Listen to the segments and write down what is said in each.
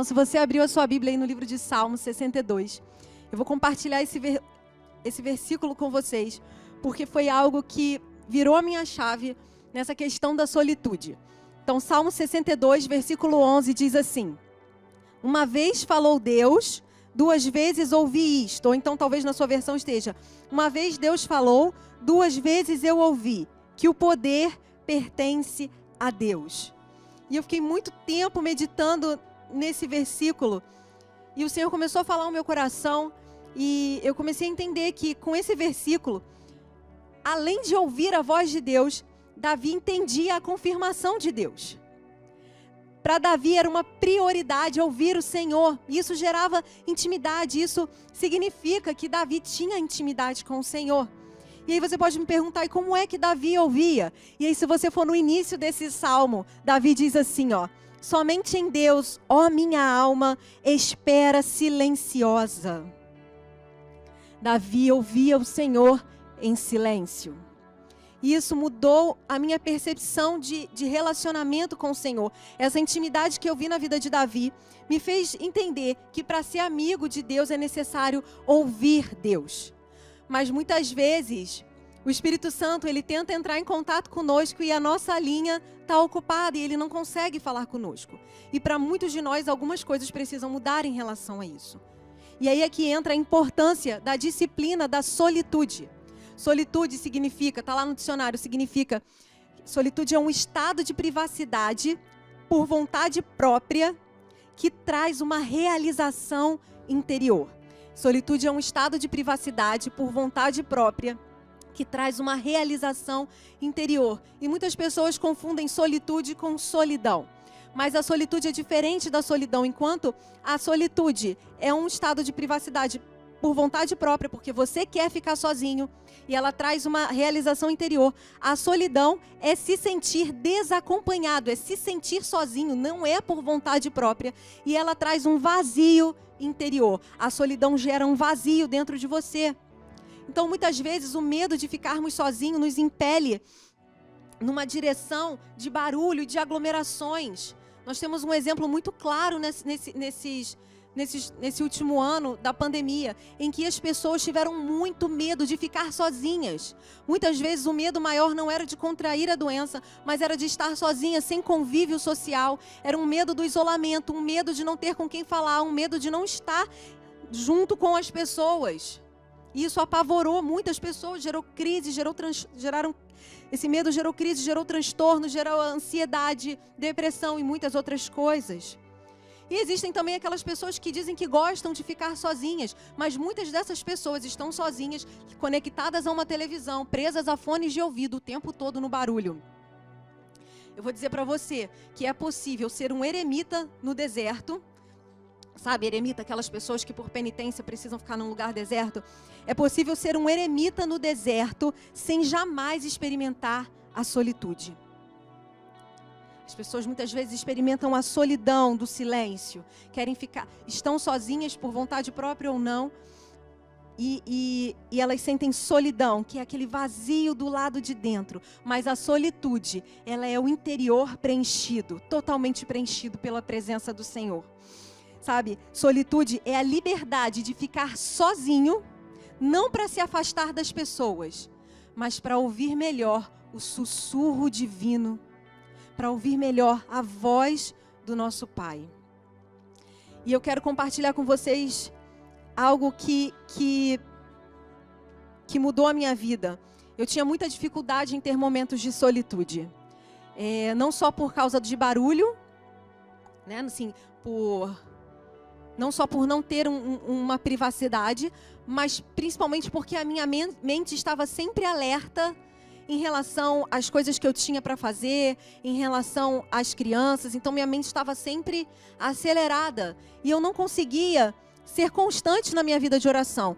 Então, se você abriu a sua Bíblia aí no livro de Salmos 62, eu vou compartilhar esse versículo com vocês, porque foi algo que virou a minha chave nessa questão da solitude. Então, Salmo 62, versículo 11, diz assim: uma vez falou Deus, duas vezes ouvi isto. Ou então, talvez na sua versão esteja: uma vez Deus falou, duas vezes eu ouvi, que o poder pertence a Deus. E eu fiquei muito tempo meditando nesse versículo, e o Senhor começou a falar ao meu coração, e eu comecei a entender que com esse versículo, além de ouvir a voz de Deus, Davi entendia a confirmação de Deus. Para Davi era uma prioridade ouvir o Senhor. Isso gerava intimidade. Isso significa que Davi tinha intimidade com o Senhor. E aí você pode me perguntar, e como é que Davi ouvia? E aí, se você for no início desse salmo, Davi diz assim, ó: somente em Deus, ó minha alma, espera silenciosa. Davi ouvia o Senhor em silêncio. E isso mudou a minha percepção de relacionamento com o Senhor. Essa intimidade que eu vi na vida de Davi me fez entender que para ser amigo de Deus é necessário ouvir Deus. Mas muitas vezes o Espírito Santo, ele tenta entrar em contato conosco e a nossa linha está ocupada e ele não consegue falar conosco. E para muitos de nós, algumas coisas precisam mudar em relação a isso. E aí é que entra a importância da disciplina da solitude. Solitude significa, está lá no dicionário, significa, solitude é um estado de privacidade por vontade própria que traz uma realização interior. Solitude é um estado de privacidade por vontade própria que traz uma realização interior. E muitas pessoas confundem solitude com solidão. Mas a solitude é diferente da solidão, enquanto a solitude é um estado de privacidade por vontade própria, porque você quer ficar sozinho, e ela traz uma realização interior. A solidão é se sentir desacompanhado, é se sentir sozinho, não é por vontade própria, e ela traz um vazio interior. A solidão gera um vazio dentro de você. Então, muitas vezes, o medo de ficarmos sozinhos nos impele numa direção de barulho, de aglomerações. Nós temos um exemplo muito claro nesse último ano da pandemia, em que as pessoas tiveram muito medo de ficar sozinhas. Muitas vezes o medo maior não era de contrair a doença, mas era de estar sozinha, sem convívio social. Era um medo do isolamento, um medo de não ter com quem falar, um medo de não estar junto com as pessoas. E isso apavorou muitas pessoas, gerou crise, esse medo gerou crise, gerou transtorno, gerou ansiedade, depressão e muitas outras coisas. E existem também aquelas pessoas que dizem que gostam de ficar sozinhas, mas muitas dessas pessoas estão sozinhas, conectadas a uma televisão, presas a fones de ouvido o tempo todo no barulho. Eu vou dizer para você que é possível ser um eremita no deserto. Sabe, eremita, aquelas pessoas que por penitência precisam ficar num lugar deserto. É possível ser um eremita no deserto sem jamais experimentar a solitude. As pessoas muitas vezes experimentam a solidão do silêncio, estão sozinhas por vontade própria ou não, e elas sentem solidão, que é aquele vazio do lado de dentro. Mas a solitude, ela é o interior preenchido, totalmente preenchido pela presença do Senhor. Sabe, solitude é a liberdade de ficar sozinho, não para se afastar das pessoas, mas para ouvir melhor o sussurro divino, para ouvir melhor a voz do nosso Pai. E eu quero compartilhar com vocês algo que mudou a minha vida. Eu tinha muita dificuldade em ter momentos de solitude. Não só por causa de barulho, né? Assim, não só por não ter uma privacidade, mas principalmente porque a minha mente estava sempre alerta em relação às coisas que eu tinha para fazer, em relação às crianças. Então, minha mente estava sempre acelerada. E eu não conseguia ser constante na minha vida de oração.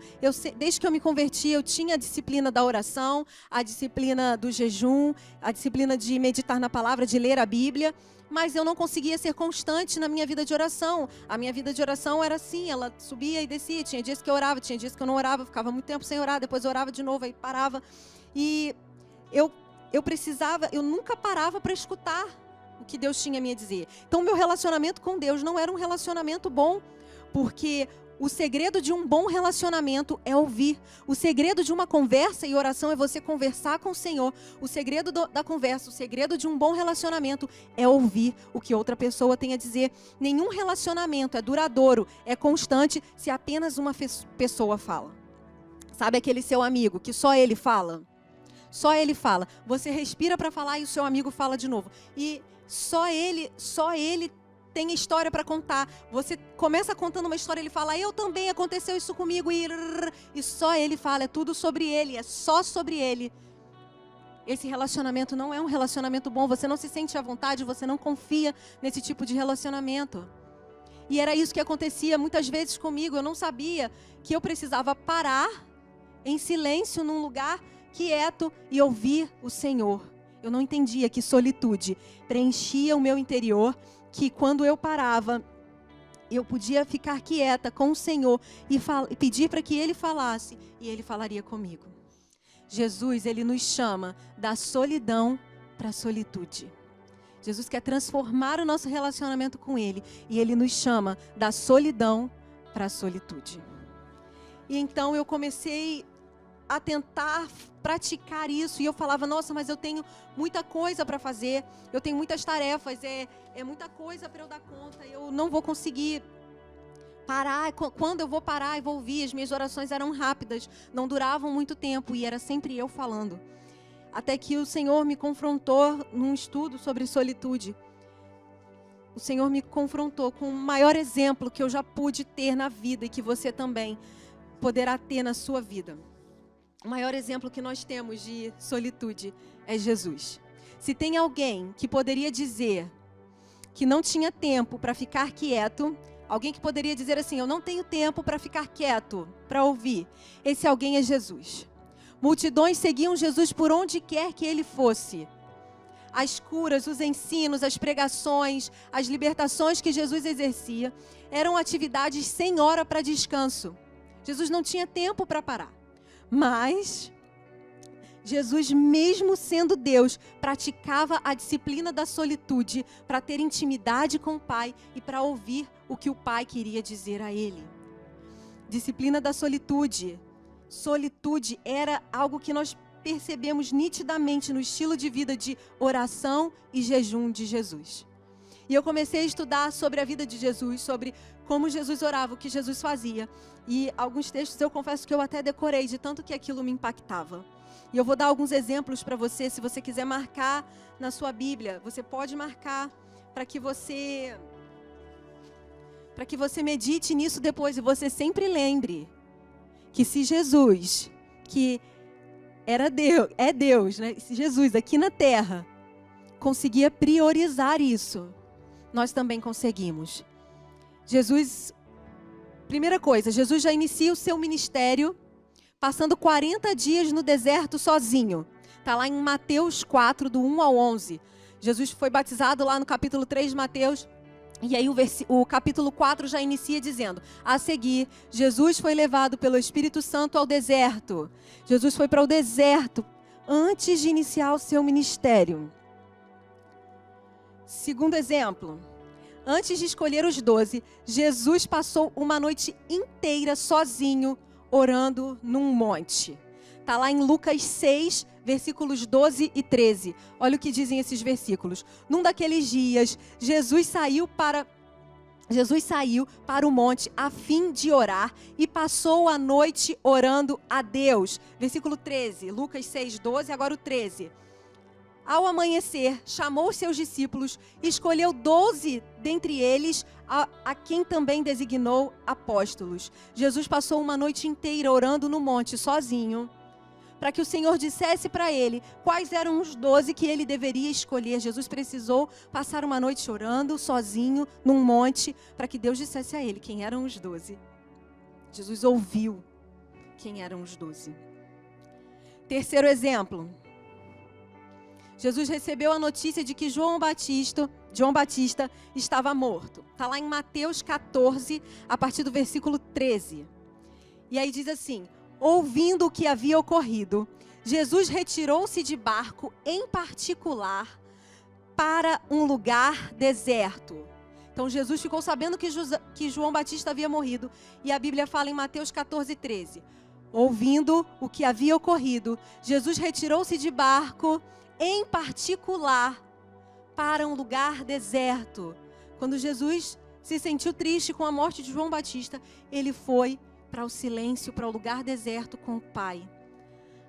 Desde que eu me converti, eu tinha a disciplina da oração, a disciplina do jejum, a disciplina de meditar na palavra, de ler a Bíblia. Mas eu não conseguia ser constante na minha vida de oração. A minha vida de oração era assim, ela subia e descia. Tinha dias que eu orava, tinha dias que eu não orava. Ficava muito tempo sem orar, depois eu orava de novo, aí parava. E eu nunca parava para escutar o que Deus tinha a me dizer. Então, meu relacionamento com Deus não era um relacionamento bom, porque o segredo de um bom relacionamento é ouvir. O segredo de uma conversa e oração é você conversar com o Senhor. O segredo da conversa, o segredo de um bom relacionamento é ouvir o que outra pessoa tem a dizer. Nenhum relacionamento é duradouro, é constante, se apenas uma pessoa fala. Sabe aquele seu amigo que só ele fala? Só ele fala. Você respira para falar e o seu amigo fala de novo. E só ele tem história para contar. Você começa contando uma história, ele fala, eu também, aconteceu isso comigo, e só ele fala, é tudo sobre ele, é só sobre ele. Esse relacionamento não é um relacionamento bom, você não se sente à vontade, você não confia nesse tipo de relacionamento. E era isso que acontecia muitas vezes comigo, eu não sabia que eu precisava parar em silêncio num lugar quieto e ouvir o Senhor. Eu não entendia que solitude preenchia o meu interior, que quando eu parava, eu podia ficar quieta com o Senhor e pedir para que Ele falasse, e Ele falaria comigo. Jesus, Ele nos chama da solidão para a solitude. Jesus quer transformar o nosso relacionamento com Ele, e Ele nos chama da solidão para a solitude. E então eu comecei a tentar praticar isso, e eu falava, nossa, mas eu tenho muita coisa para fazer, eu tenho muitas tarefas, é muita coisa para eu dar conta, eu não vou conseguir parar, quando eu vou parar e vou ouvir, as minhas orações eram rápidas, não duravam muito tempo, e era sempre eu falando. Até que o Senhor me confrontou num estudo sobre solitude. O Senhor me confrontou com o maior exemplo que eu já pude ter na vida, e que você também poderá ter na sua vida. O maior exemplo que nós temos de solitude é Jesus. Se tem alguém que poderia dizer que não tinha tempo para ficar quieto, alguém que poderia dizer assim, eu não tenho tempo para ficar quieto, para ouvir, esse alguém é Jesus. Multidões seguiam Jesus por onde quer que ele fosse. As curas, os ensinos, as pregações, as libertações que Jesus exercia eram atividades sem hora para descanso. Jesus não tinha tempo para parar. Mas Jesus, mesmo sendo Deus, praticava a disciplina da solitude para ter intimidade com o Pai e para ouvir o que o Pai queria dizer a ele. Disciplina da solitude. Solitude era algo que nós percebemos nitidamente no estilo de vida de oração e jejum de Jesus. E eu comecei a estudar sobre a vida de Jesus, sobre como Jesus orava, o que Jesus fazia. E alguns textos eu confesso que eu até decorei, de tanto que aquilo me impactava. E eu vou dar alguns exemplos para você, se você quiser marcar na sua Bíblia. Você pode marcar para que você medite nisso depois. E você sempre lembre que se Jesus, que era Deus, é Deus, né? Se Jesus aqui na terra conseguia priorizar isso, nós também conseguimos. Jesus, primeira coisa, Jesus já inicia o seu ministério passando 40 dias no deserto sozinho. Está lá em Mateus 4, do 1 ao 11. Jesus foi batizado lá no capítulo 3 de Mateus. E aí o capítulo 4 já inicia dizendo, a seguir, Jesus foi levado pelo Espírito Santo ao deserto. Jesus foi para o deserto antes de iniciar o seu ministério. Segundo exemplo, antes de escolher os 12, Jesus passou uma noite inteira sozinho, orando num monte. Está lá em Lucas 6, versículos 12 e 13. Olha o que dizem esses versículos. Num daqueles dias, Jesus saiu para o monte a fim de orar e passou a noite orando a Deus. Versículo 13, Lucas 6, 12, agora o 13. Ao amanhecer, chamou os seus discípulos e escolheu 12 dentre eles, a quem também designou apóstolos. Jesus passou uma noite inteira orando no monte, sozinho, para que o Senhor dissesse para ele quais eram os 12 que ele deveria escolher. Jesus precisou passar uma noite orando, sozinho, num monte, para que Deus dissesse a ele quem eram os 12. Jesus ouviu quem eram os 12. Terceiro exemplo. Jesus recebeu a notícia de que João Batista estava morto. Está lá em Mateus 14, a partir do versículo 13. E aí diz assim, ouvindo o que havia ocorrido, Jesus retirou-se de barco em particular para um lugar deserto. Então Jesus ficou sabendo que João Batista havia morrido. E a Bíblia fala em Mateus 14:13. Ouvindo o que havia ocorrido, Jesus retirou-se de barco, em particular, para um lugar deserto. Quando Jesus se sentiu triste com a morte de João Batista, ele foi para o silêncio, para o lugar deserto com o Pai.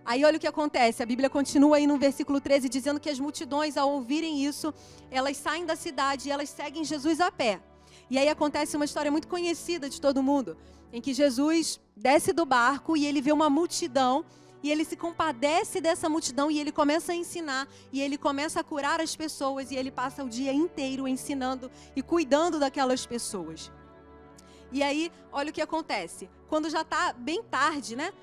Aí olha o que acontece, a Bíblia continua aí no versículo 13, dizendo que as multidões, ao ouvirem isso, elas saem da cidade e elas seguem Jesus a pé. E aí acontece uma história muito conhecida de todo mundo, em que Jesus desce do barco e ele vê uma multidão, e ele se compadece dessa multidão, e ele começa a ensinar, e ele começa a curar as pessoas, e ele passa o dia inteiro ensinando e cuidando daquelas pessoas. E aí, olha o que acontece, quando já está bem tarde, né?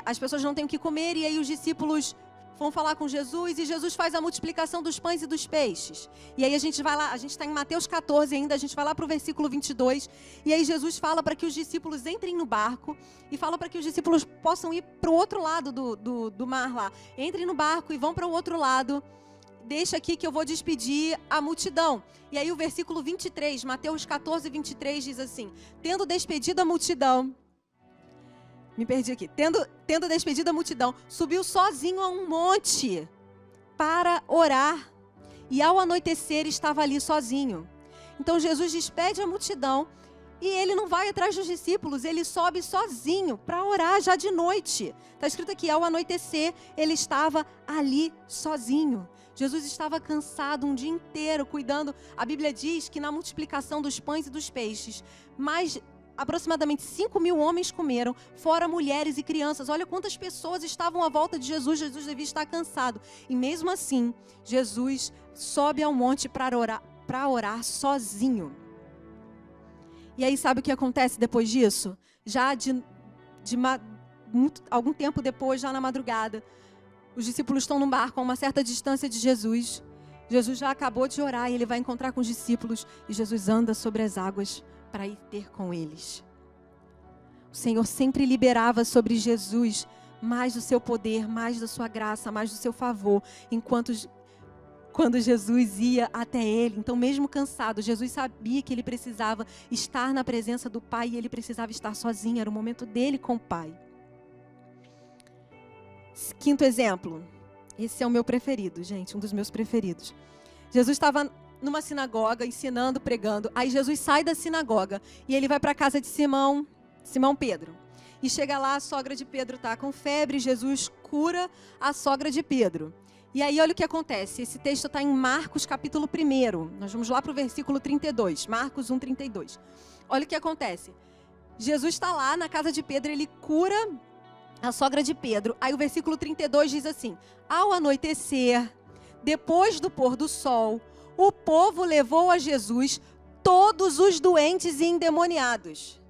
As pessoas não têm o que comer, e aí os discípulos vão falar com Jesus, e Jesus faz a multiplicação dos pães e dos peixes. E aí a gente vai lá, a gente está em Mateus 14 ainda, a gente vai lá para o versículo 22, e aí Jesus fala para que os discípulos entrem no barco, e fala para que os discípulos possam ir para o outro lado do mar lá. Entrem no barco e vão para o outro lado, deixa aqui que eu vou despedir a multidão. E aí o versículo 23, Mateus 14, 23 diz assim: tendo despedido a multidão, Tendo despedido a multidão, subiu sozinho a um monte para orar. E ao anoitecer estava ali sozinho. Então Jesus despede a multidão e ele não vai atrás dos discípulos, ele sobe sozinho para orar já de noite. Está escrito aqui, ao anoitecer ele estava ali sozinho. Jesus estava cansado um dia inteiro cuidando. A Bíblia diz que na multiplicação dos pães e dos peixes, aproximadamente 5.000 homens comeram, fora mulheres e crianças. Olha quantas pessoas estavam à volta de Jesus. Jesus devia estar cansado. E mesmo assim, Jesus sobe ao monte para orar sozinho. E aí sabe o que acontece depois disso? Já algum tempo depois, já na madrugada, os discípulos estão num barco a uma certa distância de Jesus. Jesus já acabou de orar e ele vai encontrar com os discípulos. E Jesus anda sobre as águas para ir ter com eles. O Senhor sempre liberava sobre Jesus mais do seu poder, mais da sua graça, mais do seu favor, quando Jesus ia até ele. Então, mesmo cansado, Jesus sabia que ele precisava estar na presença do Pai e ele precisava estar sozinho, era o momento dele com o Pai. Quinto exemplo, esse é o meu preferido, gente, um dos meus preferidos. Jesus estava numa sinagoga, ensinando, pregando. Aí Jesus sai da sinagoga e ele vai para a casa de Simão Pedro. E chega lá, a sogra de Pedro está com febre, Jesus cura a sogra de Pedro. E aí olha o que acontece, esse texto está em Marcos capítulo 1. Nós vamos lá para o versículo 32, Marcos 1, 32. Olha o que acontece. Jesus está lá na casa de Pedro, ele cura a sogra de Pedro. Aí o versículo 32 diz assim: ao anoitecer, depois do pôr do sol, o povo levou a Jesus todos os doentes e endemoniados.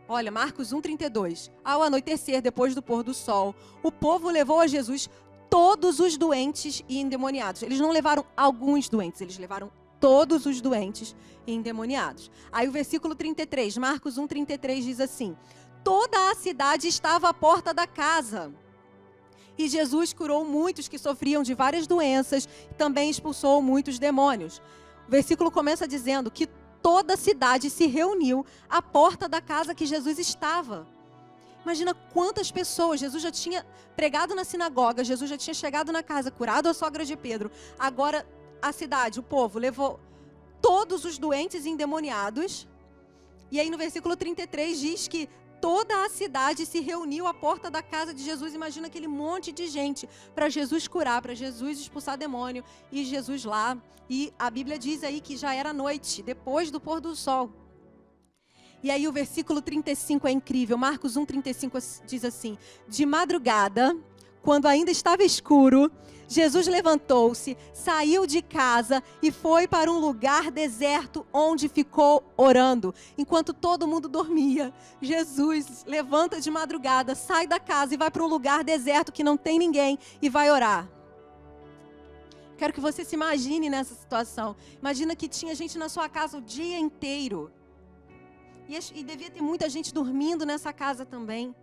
Olha, Marcos 1,32. Ao anoitecer, depois do pôr do sol, o povo levou a Jesus todos os doentes e endemoniados. Eles não levaram alguns doentes, eles levaram todos os doentes e endemoniados. Aí o versículo 33, Marcos 1,33 diz assim: toda a cidade estava à porta da casa. E Jesus curou muitos que sofriam de várias doenças, também expulsou muitos demônios. O versículo começa dizendo que toda a cidade se reuniu à porta da casa que Jesus estava. Imagina quantas pessoas. Jesus já tinha pregado na sinagoga, Jesus já tinha chegado na casa, curado a sogra de Pedro. Agora a cidade, o povo, levou todos os doentes e endemoniados. E aí no versículo 33 diz que toda a cidade se reuniu à porta da casa de Jesus. Imagina aquele monte de gente para Jesus curar, para Jesus expulsar demônio. E Jesus lá. E a Bíblia diz aí que já era noite, depois do pôr do sol. E aí o versículo 35 é incrível. Marcos 1,35 diz assim: de madrugada, quando ainda estava escuro, Jesus levantou-se, saiu de casa e foi para um lugar deserto onde ficou orando. Enquanto todo mundo dormia, Jesus levanta de madrugada, sai da casa e vai para um lugar deserto que não tem ninguém e vai orar. Quero que você se imagine nessa situação. Imagina que tinha gente na sua casa o dia inteiro. E devia ter muita gente dormindo nessa casa também.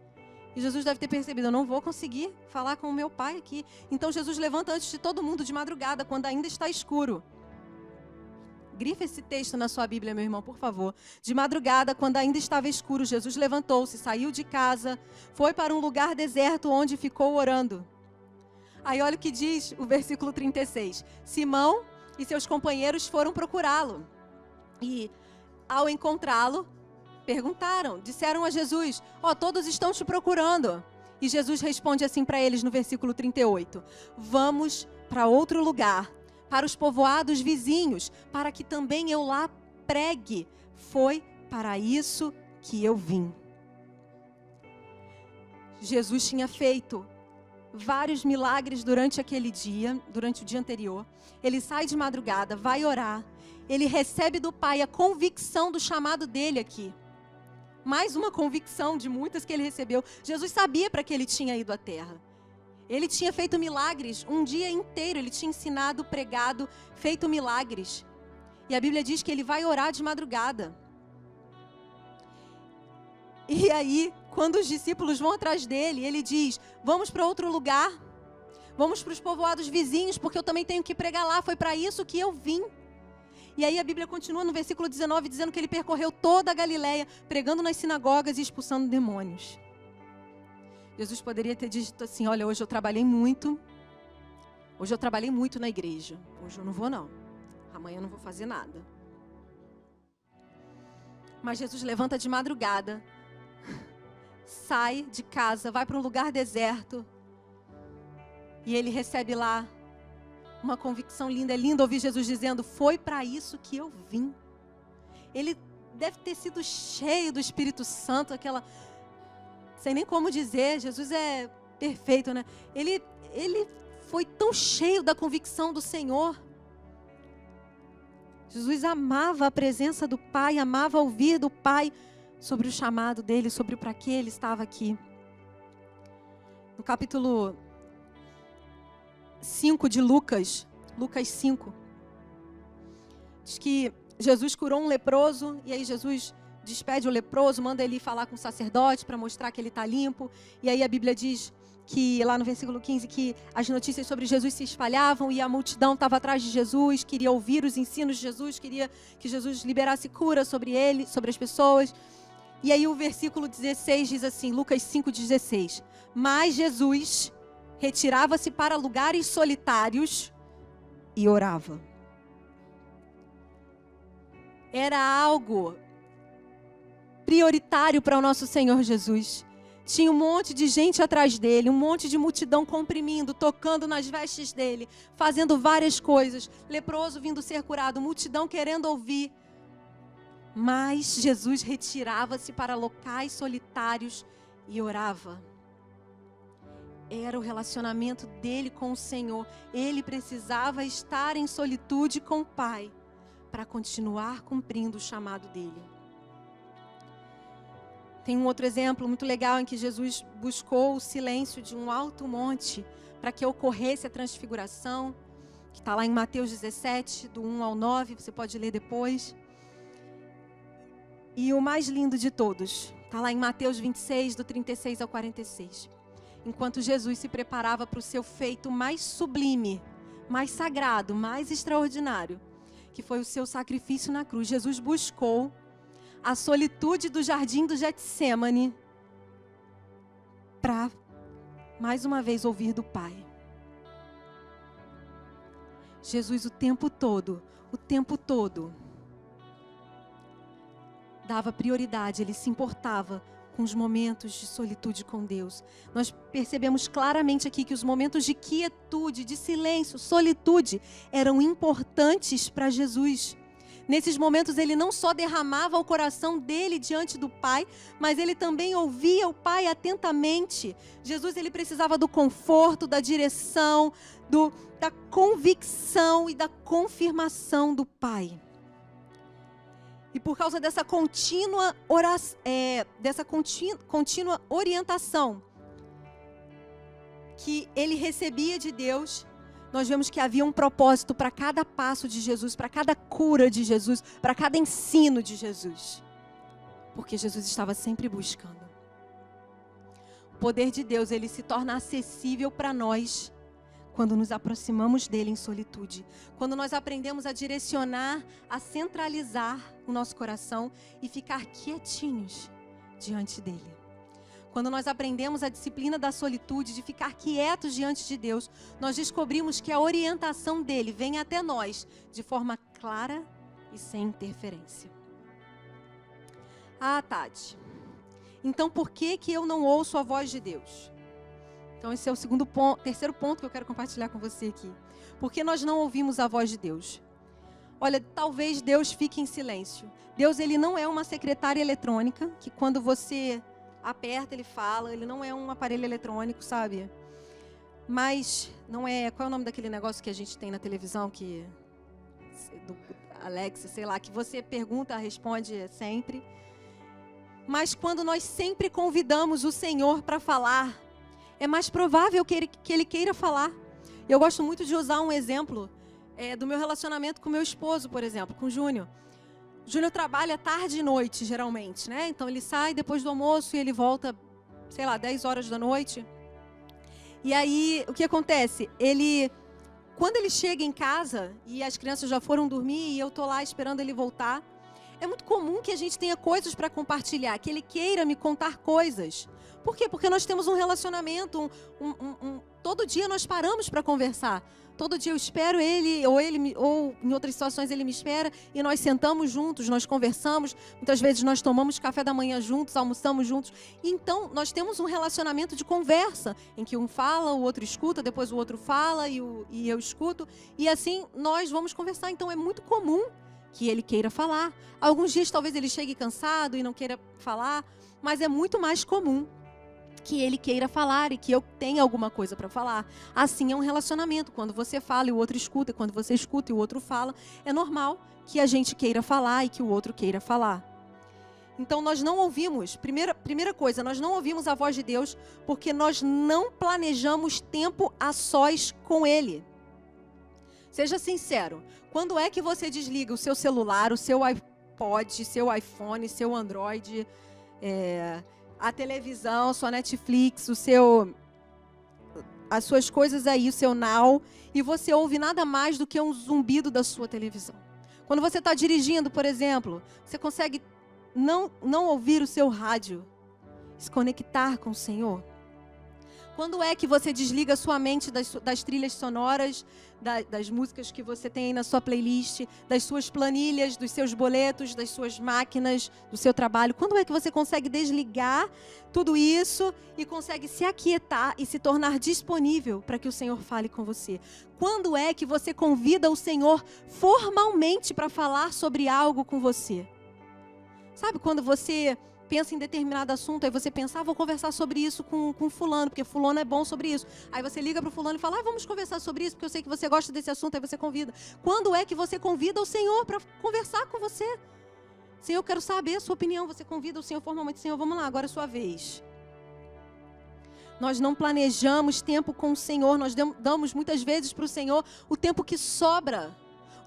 E Jesus deve ter percebido, eu não vou conseguir falar com o meu pai aqui. Então Jesus levanta antes de todo mundo de madrugada, quando ainda está escuro. Grifa esse texto na sua Bíblia, meu irmão, por favor. De madrugada, quando ainda estava escuro, Jesus levantou-se, saiu de casa, foi para um lugar deserto onde ficou orando. Aí olha o que diz o versículo 36. Simão e seus companheiros foram procurá-lo. E ao encontrá-lo, disseram a Jesus, todos estão te procurando. E Jesus responde assim para eles no versículo 38. Vamos para outro lugar, para os povoados vizinhos, para que também eu lá pregue. Foi para isso que eu vim. Jesus tinha feito vários milagres durante o dia anterior. Ele sai de madrugada, vai orar. Ele recebe do Pai a convicção do chamado dele aqui. Mais uma convicção de muitas que ele recebeu. Jesus sabia para que ele tinha ido à terra. Ele tinha feito milagres um dia inteiro. Ele tinha ensinado, pregado, feito milagres. E a Bíblia diz que ele vai orar de madrugada. E aí, quando os discípulos vão atrás dele, ele diz, vamos para outro lugar. Vamos para os povoados vizinhos, porque eu também tenho que pregar lá. Foi para isso que eu vim. E aí a Bíblia continua no versículo 19, dizendo que ele percorreu toda a Galileia, pregando nas sinagogas e expulsando demônios. Jesus poderia ter dito assim, olha, hoje eu trabalhei muito na igreja. Hoje eu não vou não. Amanhã eu não vou fazer nada. Mas Jesus levanta de madrugada, sai de casa, vai para um lugar deserto, e ele recebe lá uma convicção linda. É lindo ouvir Jesus dizendo, foi para isso que eu vim. Ele deve ter sido cheio do Espírito Santo, sei nem como dizer, Jesus é perfeito, né? Ele foi tão cheio da convicção do Senhor. Jesus amava a presença do Pai, amava ouvir do Pai sobre o chamado dele, sobre para que ele estava aqui. No capítulo 5 de Lucas 5, diz que Jesus curou um leproso, e aí Jesus despede o leproso, manda ele ir falar com o sacerdote para mostrar que ele está limpo. E aí a Bíblia diz que, lá no versículo 15, que as notícias sobre Jesus se espalhavam e a multidão estava atrás de Jesus, queria ouvir os ensinos de Jesus, queria que Jesus liberasse cura sobre ele, sobre as pessoas. E aí o versículo 16 diz assim, Lucas 5,16, mas Jesus retirava-se para lugares solitários e orava. Era algo prioritário para o nosso Senhor Jesus. Tinha um monte de gente atrás dele, um monte de multidão comprimindo, tocando nas vestes dele, fazendo várias coisas. Leproso vindo ser curado, multidão querendo ouvir. Mas Jesus retirava-se para locais solitários e orava. Era o relacionamento dele com o Senhor. Ele precisava estar em solitude com o Pai para continuar cumprindo o chamado dele. Tem um outro exemplo muito legal em que Jesus buscou o silêncio de um alto monte para que ocorresse a transfiguração, que está lá em Mateus 17, do 1 ao 9, você pode ler depois. E o mais lindo de todos, está lá em Mateus 26, do 36 ao 46. Enquanto Jesus se preparava para o seu feito mais sublime, mais sagrado, mais extraordinário, que foi o seu sacrifício na cruz, Jesus buscou a solitude do jardim do Getsêmani para, mais uma vez, ouvir do Pai. Jesus o tempo todo, dava prioridade, ele se importava com os momentos de solitude com Deus. Nós percebemos claramente aqui que os momentos de quietude, de silêncio, solitude, eram importantes para Jesus. Nesses momentos ele não só derramava o coração dele diante do Pai, mas ele também ouvia o Pai atentamente. Jesus ele precisava do conforto, da direção, da convicção e da confirmação do Pai. E por causa dessa contínua orientação que ele recebia de Deus, nós vemos que havia um propósito para cada passo de Jesus, para cada cura de Jesus, para cada ensino de Jesus. Porque Jesus estava sempre buscando. poder de Deus, ele se torna acessível para nós quando nos aproximamos dele em solitude. Quando nós aprendemos a direcionar, a centralizar o nosso coração e ficar quietinhos diante dele. Quando nós aprendemos a disciplina da solitude, de ficar quietos diante de Deus, nós descobrimos que a orientação dele vem até nós de forma clara e sem interferência. Ah, Tati, então por que eu não ouço a voz de Deus? Então esse é o terceiro ponto que eu quero compartilhar com você aqui. Por que nós não ouvimos a voz de Deus? Olha, talvez Deus fique em silêncio. Deus, ele não é uma secretária eletrônica, que quando você aperta, ele fala. Ele não é um aparelho eletrônico, sabe? Mas não é... Qual é o nome daquele negócio que a gente tem na televisão, que... do Alexa, sei lá, que você pergunta, responde sempre. Mas quando nós sempre convidamos o Senhor para falar, é mais provável que ele queira falar. Eu gosto muito de usar um exemplo do meu relacionamento com meu esposo, por exemplo, com o Júnior. O Júnior trabalha tarde e noite, geralmente, né? Então ele sai depois do almoço e ele volta, sei lá, 10 horas da noite. E aí, o que acontece? Quando ele chega em casa e as crianças já foram dormir e eu tô lá esperando ele voltar, é muito comum que a gente tenha coisas para compartilhar, que ele queira me contar coisas. Por quê? Porque nós temos um relacionamento, todo dia nós paramos para conversar. Todo dia eu espero ele, ou em outras situações ele me espera, e nós sentamos juntos, nós conversamos. Muitas vezes nós tomamos café da manhã juntos, almoçamos juntos. Então, nós temos um relacionamento de conversa, em que um fala, o outro escuta, depois o outro fala e eu escuto. E assim nós vamos conversar. Então, é muito comum que ele queira falar. Alguns dias talvez ele chegue cansado e não queira falar, mas é muito mais comum que ele queira falar e que eu tenha alguma coisa para falar. Assim é um relacionamento. Quando você fala e o outro escuta, quando você escuta e o outro fala, é normal que a gente queira falar e que o outro queira falar. Então nós não ouvimos, primeira coisa, nós não ouvimos a voz de Deus porque nós não planejamos tempo a sós com Ele. Seja sincero, quando é que você desliga o seu celular, o seu iPod, seu iPhone, seu Android, a televisão, sua Netflix, as suas coisas aí, o seu Now, e você ouve nada mais do que um zumbido da sua televisão? Quando você está dirigindo, por exemplo, você consegue não ouvir o seu rádio, se conectar com o Senhor? Quando é que você desliga a sua mente das trilhas sonoras, das músicas que você tem aí na sua playlist, das suas planilhas, dos seus boletos, das suas máquinas, do seu trabalho? Quando é que você consegue desligar tudo isso e consegue se aquietar e se tornar disponível para que o Senhor fale com você? Quando é que você convida o Senhor formalmente para falar sobre algo com você? Sabe quando você pensa em determinado assunto, aí você pensa, vou conversar sobre isso com fulano, porque fulano é bom sobre isso. Aí você liga para o fulano e fala, vamos conversar sobre isso, porque eu sei que você gosta desse assunto, aí você convida. Quando é que você convida o Senhor para conversar com você? Senhor, eu quero saber a sua opinião. Você convida o Senhor formalmente, Senhor, vamos lá, agora é a sua vez. Nós não planejamos tempo com o Senhor, nós damos muitas vezes para o Senhor o tempo que sobra.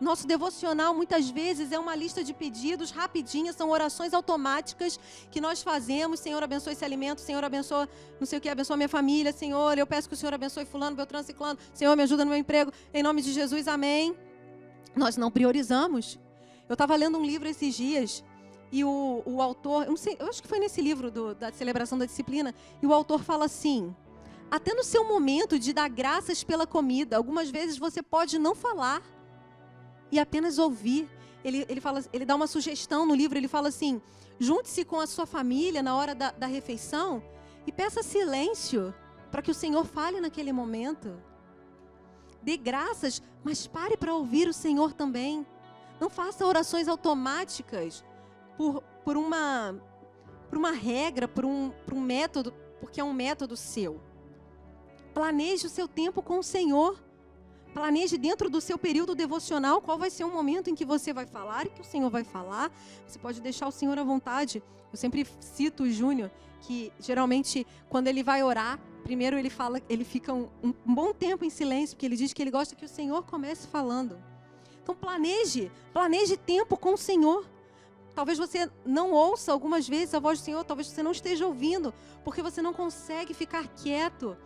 Nosso devocional, muitas vezes, é uma lista de pedidos rapidinhas, são orações automáticas que nós fazemos. Senhor, abençoe esse alimento. Senhor, abençoe não sei o que, abençoe a minha família. Senhor, eu peço que o Senhor abençoe fulano, beltrano, ciclano. Senhor, me ajuda no meu emprego. Em nome de Jesus, amém. Nós não priorizamos. Eu estava lendo um livro esses dias e o autor, eu acho que foi nesse livro da celebração da disciplina, e o autor fala assim, até no seu momento de dar graças pela comida, algumas vezes você pode não falar e apenas ouvir. Ele dá uma sugestão no livro, ele fala assim, junte-se com a sua família na hora da refeição e peça silêncio para que o Senhor fale naquele momento. Dê graças, mas pare para ouvir o Senhor também. Não faça orações automáticas por uma regra, por um método, porque é um método seu. Planeje o seu tempo com o Senhor. Planeje dentro do seu período devocional qual vai ser o momento em que você vai falar e que o Senhor vai falar. Você pode deixar o Senhor à vontade. Eu sempre cito o Júnior, que geralmente quando ele vai orar, primeiro ele fica um bom tempo em silêncio, porque ele diz que ele gosta que o Senhor comece falando. Então planeje tempo com o Senhor. talvez você não ouça algumas vezes a voz do Senhor, talvez você não esteja ouvindo, porque você não consegue ficar quieto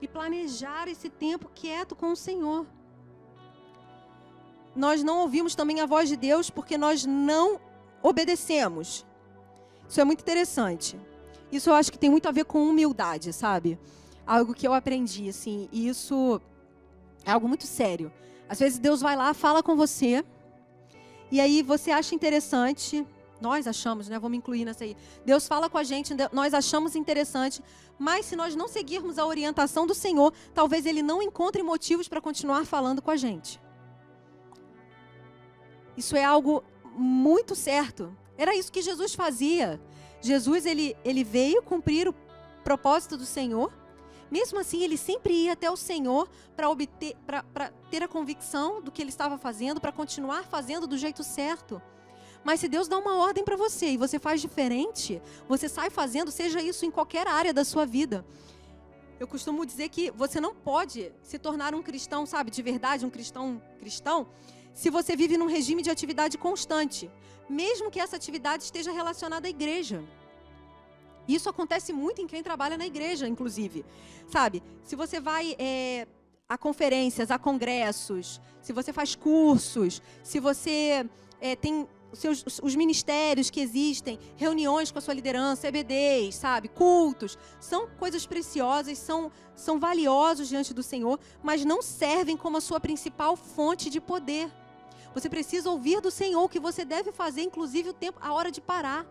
e planejar esse tempo quieto com o Senhor. Nós não ouvimos também a voz de Deus porque nós não obedecemos. Isso é muito interessante. Isso eu acho que tem muito a ver com humildade, sabe? Algo que eu aprendi, assim, e isso é algo muito sério. Às vezes Deus vai lá, fala com você, e aí você acha interessante, nós achamos, né? Vou me incluir nessa aí. Deus fala com a gente, nós achamos interessante, mas se nós não seguirmos a orientação do Senhor, talvez Ele não encontre motivos para continuar falando com a gente. Isso é algo muito certo. Era isso que Jesus fazia. Jesus, ele veio cumprir o propósito do Senhor. Mesmo assim, ele sempre ia até o Senhor para ter a convicção do que ele estava fazendo, para continuar fazendo do jeito certo. Mas se Deus dá uma ordem para você e você faz diferente, você sai fazendo, seja isso em qualquer área da sua vida. Eu costumo dizer que você não pode se tornar um cristão, sabe, de verdade, um cristão, se você vive num regime de atividade constante, mesmo que essa atividade esteja relacionada à igreja. Isso acontece muito em quem trabalha na igreja, inclusive. Sabe, se você vai a conferências, a congressos, se você faz cursos, se você tem os ministérios que existem, reuniões com a sua liderança, EBDs, sabe, cultos, são coisas preciosas, são valiosos diante do Senhor, mas não servem como a sua principal fonte de poder. Você precisa ouvir do Senhor o que você deve fazer, inclusive a hora de parar,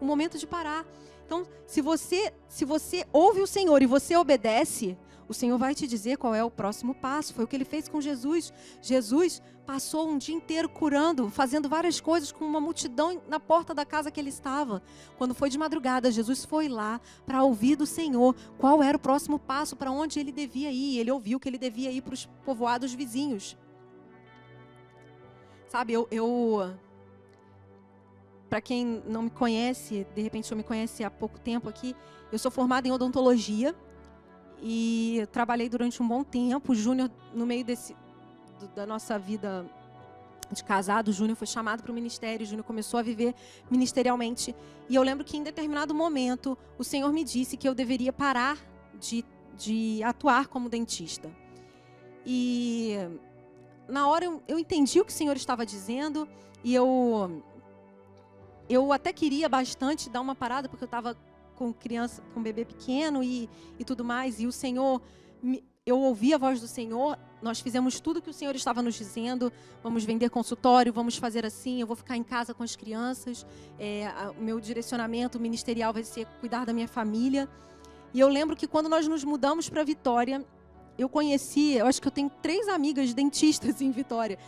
o momento de parar. Então, se você ouve o Senhor e você obedece, o Senhor vai te dizer qual é o próximo passo. Foi o que Ele fez com Jesus. Jesus passou um dia inteiro curando, fazendo várias coisas com uma multidão na porta da casa que Ele estava. Quando foi de madrugada, Jesus foi lá para ouvir do Senhor qual era o próximo passo, para onde Ele devia ir. Ele ouviu que Ele devia ir para os povoados vizinhos. Sabe, para quem não me conhece, de repente não me conhece há pouco tempo aqui, eu sou formada em odontologia e trabalhei durante um bom tempo. O Júnior, no meio da nossa vida de casado, o Júnior foi chamado para o ministério, o Júnior começou a viver ministerialmente. E eu lembro que em determinado momento, o Senhor me disse que eu deveria parar de atuar como dentista. E na hora eu entendi o que o Senhor estava dizendo e eu até queria bastante dar uma parada, porque eu estava com criança, com bebê pequeno e tudo mais. E o Senhor, eu ouvi a voz do Senhor, nós fizemos tudo que o Senhor estava nos dizendo. Vamos vender consultório, vamos fazer assim, eu vou ficar em casa com as crianças. O meu direcionamento ministerial vai ser cuidar da minha família. E eu lembro que quando nós nos mudamos para Vitória, eu acho que eu tenho 3 amigas dentistas em Vitória.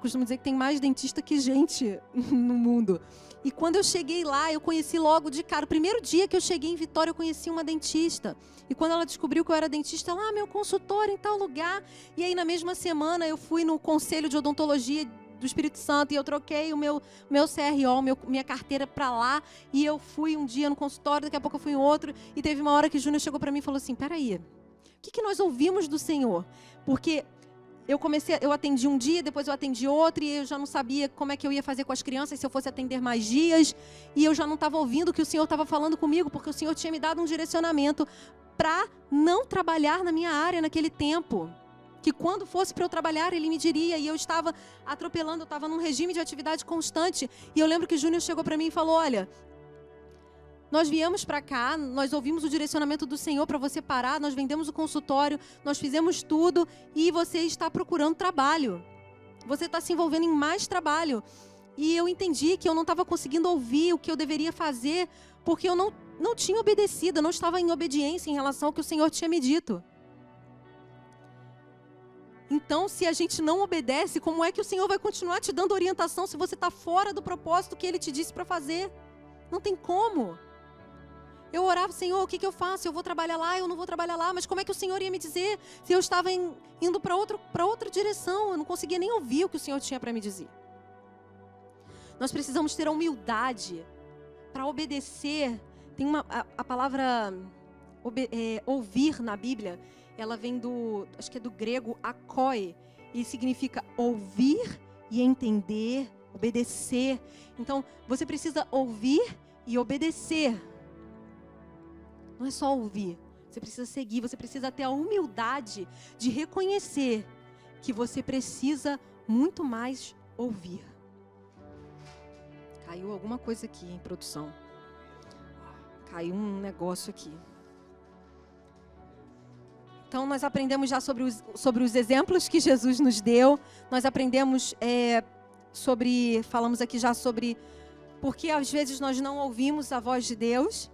Costumo dizer que tem mais dentista que gente no mundo. E quando eu cheguei lá, eu conheci logo de cara. O primeiro dia que eu cheguei em Vitória, eu conheci uma dentista. E quando ela descobriu que eu era dentista, meu consultório em tal lugar. E aí, na mesma semana, eu fui no Conselho de Odontologia do Espírito Santo e eu troquei o meu CRO, minha carteira para lá. E eu fui um dia no consultório, daqui a pouco eu fui em outro. E teve uma hora que o Júnior chegou para mim e falou assim, peraí, o que nós ouvimos do Senhor? Porque eu atendi um dia, depois eu atendi outro, e eu já não sabia como é que eu ia fazer com as crianças se eu fosse atender mais dias, e eu já não estava ouvindo o que o Senhor estava falando comigo, porque o Senhor tinha me dado um direcionamento para não trabalhar na minha área naquele tempo. Que quando fosse para eu trabalhar, Ele me diria, e eu estava atropelando, eu estava num regime de atividade constante, e eu lembro que o Júnior chegou para mim e falou, olha, nós viemos para cá, nós ouvimos o direcionamento do Senhor para você parar, nós vendemos o consultório, nós fizemos tudo e você está procurando trabalho. Você está se envolvendo em mais trabalho. E eu entendi que eu não estava conseguindo ouvir o que eu deveria fazer porque eu não tinha obedecido, eu não estava em obediência em relação ao que o Senhor tinha me dito. Então, se a gente não obedece, como é que o Senhor vai continuar te dando orientação se você está fora do propósito que Ele te disse para fazer? Não tem como. Eu orava, Senhor, o que eu faço? Eu vou trabalhar lá, eu não vou trabalhar lá, mas como é que o Senhor ia me dizer se eu estava indo para outra direção? Eu não conseguia nem ouvir o que o Senhor tinha para me dizer. Nós precisamos ter a humildade para obedecer. Tem a palavra ouvir na Bíblia, ela vem acho que é do grego akoi, e significa ouvir e entender obedecer. Então, você precisa ouvir e obedecer. Não é só ouvir, você precisa seguir, você precisa ter a humildade de reconhecer que você precisa muito mais ouvir. Caiu alguma coisa aqui em produção. Caiu um negócio aqui. Então, nós aprendemos já sobre os exemplos que Jesus nos deu. Nós aprendemos falamos aqui já sobre por que às vezes nós não ouvimos a voz de Deus.